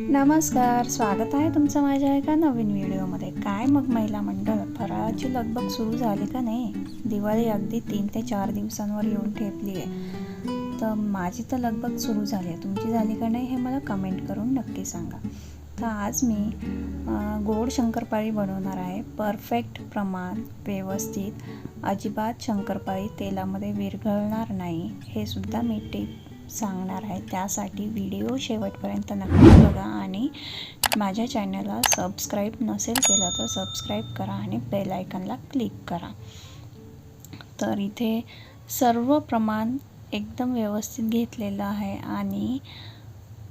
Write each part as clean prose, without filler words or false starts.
नमस्कार, स्वागत आहे तुमचं माझ्या एका नवीन व्हिडिओमध्ये. काय मग महिला मंडळ, फराळाची लगबग सुरू झाली का नाही? दिवाळी अगदी 3 ते 4 दिवसांवर येऊन ठेपली आहे. तर माझी तर लगबग सुरू झाली आहे. तुमची झाली का नाही हे मला कमेंट करून नक्की सांगा. तर आज मी गोड शंकरपाळी बनवणार आहे. परफेक्ट प्रमाण, व्यवस्थित, अजिबात शंकरपाळी तेलामध्ये विरघळणार नाही, हे सुद्धा मी टिप सांगणार आहे. त्यासाठी व्हिडिओ शेवटपर्यंत नक्की बघा आणि माझ्या चॅनलला सबस्क्राईब नसेल केलं तर सबस्क्राईब करा आणि बेल आयकॉनला क्लिक करा. तर इथे सर्व प्रमाण एकदम व्यवस्थित घेतलेलं आहे आणि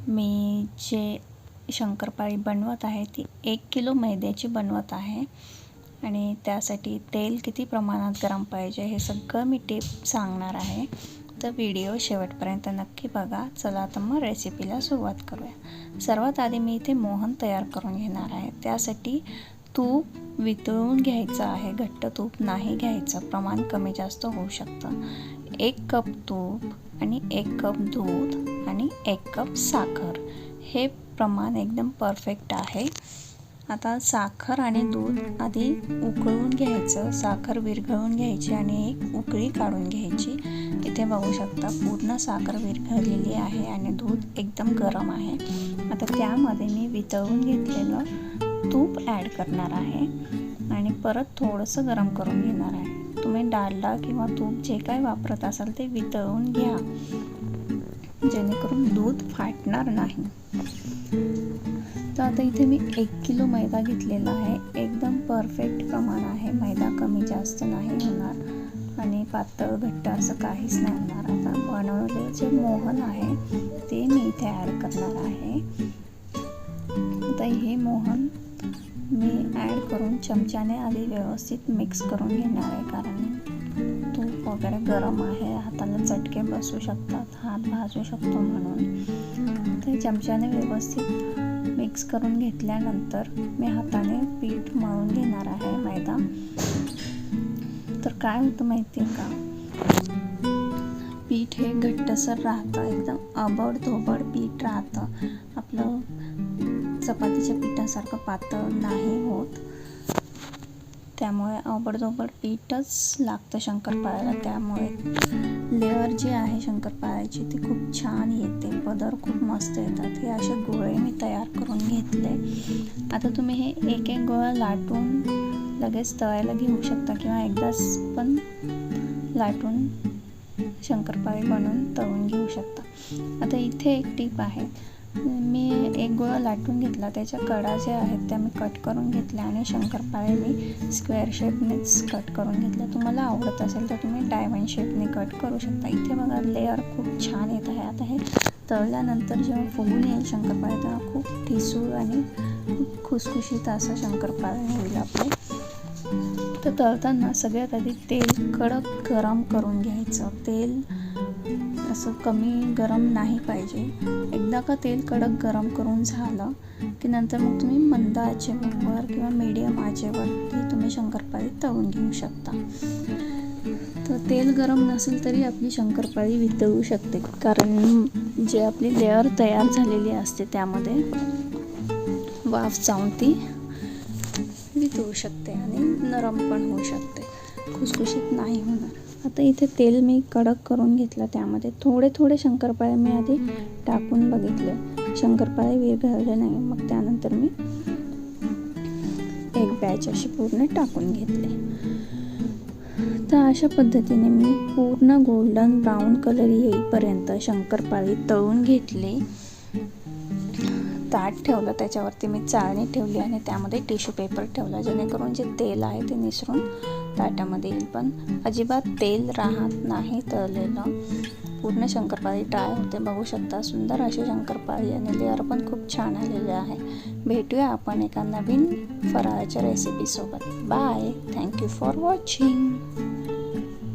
मी जे शंकरपाळी बनवत आहे ती 1 किलो मैद्याची बनवत आहे आणि त्यासाठी तेल किती प्रमाणात गरम पाहिजे हे सगळं मी टिप सांगणार आहे. तर व्हिडिओ शेवटपर्यंत नक्की बघा. चला तर मग रेसिपीला सुरुवात करूया. सर्वात आधी मी इथे मोहन तयार करून घेणार आहे. त्यासाठी तूप वितळून घ्यायचं आहे. घट्ट तूप नाही घ्यायचं, प्रमाण कमी जास्त होऊ शकतं. 1 कप तूप आणि 1 कप दूध आणि 1 कप साखर, हे प्रमाण एकदम परफेक्ट आहे. आता साखर आणि दूध आधी उकळून घ्यायचं. साखर विरघळून घ्यायची आणि एक उकळी काढून घ्यायची. इथे बघू शकता पूर्ण साखर विरघळलेली आहे आणि दूध एकदम गरम आहे. आता त्यामध्ये मी वितळून घेतलेलं तूप ॲड करणार आहे आणि परत थोडंसं गरम करून घेणार आहे. तुम्ही डालडा किंवा तूप जे काय वापरत असाल ते वितळून घ्या, जेणेकरून दूध फाटणार नाही. तर आता इथे मी 1 किलो मैदा घेतलेला आहे. एकदम परफेक्ट प्रमाण आहे. मैदा कमी जास्त नाही होणार आणि पातळ घट्ट असं काहीच नाही होणार. आता बनवलेले जे मोहन आहे ते मी इथे ॲड करणार आहे. आता हे मोहन मी ॲड करून चमच्याने आधी व्यवस्थित मिक्स करून घेणार आहे, कारण तूप वगैरे गरम आहे, हाताला चटके बसू शकतात, हात भाजू शकतो म्हणून. तर चमच्याने व्यवस्थित मिक्स करून घेतल्यानंतर मी हाताने पीठ मळून घेणार आहे मैदा. तर काय होतं माहिती आहे का, पीठ हे घट्टसर राहतं, एकदम आबडधोबड पीठ राहतं. आपलं चपातीच्या पिठासारखं पातळ नाही होत. त्यामुळे आबडधोबड पीठच लागतं शंकरपाळ्याला. त्यामुळे लेअर जी आहे शंकरपाळ्याची ती खूप छान येते, पदर खूप मस्त येतात. हे असे गोळे मी तयार करून घेतले. आता तुम्ही हे एक एक गोळा लाटून लगेच तळायला घेऊ शकता किंवा एकदाच पण लाटून शंकरपाळी बनवून तळून घेऊ शकता. आता इथे एक टीप आहे. मी एक गोळा लाटून घेतला, त्याच्या कडा ज्या आहेत त्या मी कट करून घेतल्या आणि शंकरपाळे मी स्क्वेअर शेपनेच कट करून घेतल्या. तुम्हाला आवडत असेल तर तुम्ही डायमंड शेपने कट करू शकता. इथे बघा लेअर खूप छान येत आहे. आता हे तळल्यानंतर जेव्हा फुगून येईल शंकरपाळे तेव्हा खूप ठिसूळ आणि खूप खुसखुशीत असं शंकरपाळे होईल आपले. तर तळताना सगळ्यात आधी तेल कडक गरम करून घ्यायचं. तेल असं कमी गरम नाही पाहिजे. एकदा का तेल कडक गरम करून झालं की नंतर मग तुम्ही मंद आचेवर किंवा मीडियम आचेवरती तुम्ही शंकरपाळी तळून घेऊ शकता. तर तेल गरम नसेल तरी आपली शंकरपाळी वितळू शकते, कारण जे आपली लेअर तयार झालेली असते त्यामध्ये वाफ जाऊन ती वितळू शकते आणि नरम पण होऊ शकते, खुसखुशीत नाही होणार. आता इथे तेल मी कडक करून घेतलं, त्यामध्ये थोडे थोडे शंकरपाळे मी आधी टाकून बघितले. शंकरपाळे विरघळले नाही, मग त्यानंतर मी एक बॅच अशी पूर्ण टाकून घेतले. तर अशा पद्धतीने मी पूर्ण गोल्डन ब्राऊन कलर येईपर्यंत शंकरपाळी तळून घेतली. ताट ठेवलं, त्याच्यावरती मी चाळणी ठेवली आणि त्यामध्ये टिश्यू पेपर ठेवला, जेणेकरून जे तेल आहे ते निसरून ताटामध्ये येईल. पण अजिबात तेल राहत नाही तळलेलं. पूर्ण शंकरपाळी ड्राय होते. बघू शकता सुंदर अशी शंकरपाळी आणि लेअर पण खूप छान आलेले आहे. भेटूया आपण एका नवीन फराळाच्या रेसिपीसोबत. बाय. Thank you for watching.